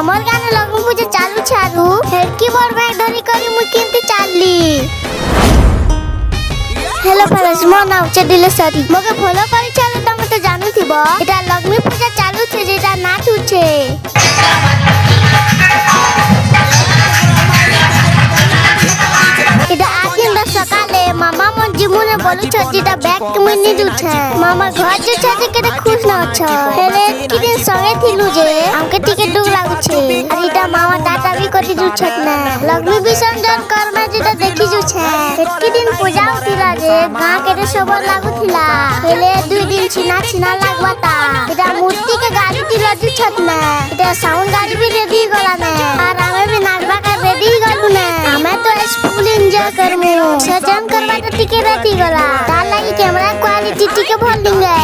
আমার গানে লগ্ন পূজা চালু ছাড়ু হেডকি বড় ব্যাগ ধরি করি মুই কিন্তু চাললি। हेलो फ्रेंड्स मो नाम छे दिलेसरी मगे फॉलो करी चले तमे तो जानू थिबो एटा लक्ष्मी पूजा चालू छे जेटा नाच उछे एटा आदिन सकाले मामा मन जिमुने बोलु छ जेटा बैग मिनी जुछे मामा घर जे छे केते खुश न छ हेले कि दिन संगे थिलु जे हमके टिके दुख लागु छे अरे एटा मामा टाटा भी करी जुछत ना लक्ष्मी विसर्जन करमा जेटा देखि जुछे एटकी दिन पूजा उथिला जे गां केते सबर लागु थिला हेले 2 दिन छिना छिना लागवाता एटा मूर्ति के गाड़ी थिला जुछत ना एटा साउंड गाड़ी भी रेडी गला ना और हमें भी नाचबा का रेडी गलु ना हमें तो फुल एंजॉय करमु सजन करबा त टिके रहती गला तार लागी कैमरा क्वालिटी टिके भल दिंगे।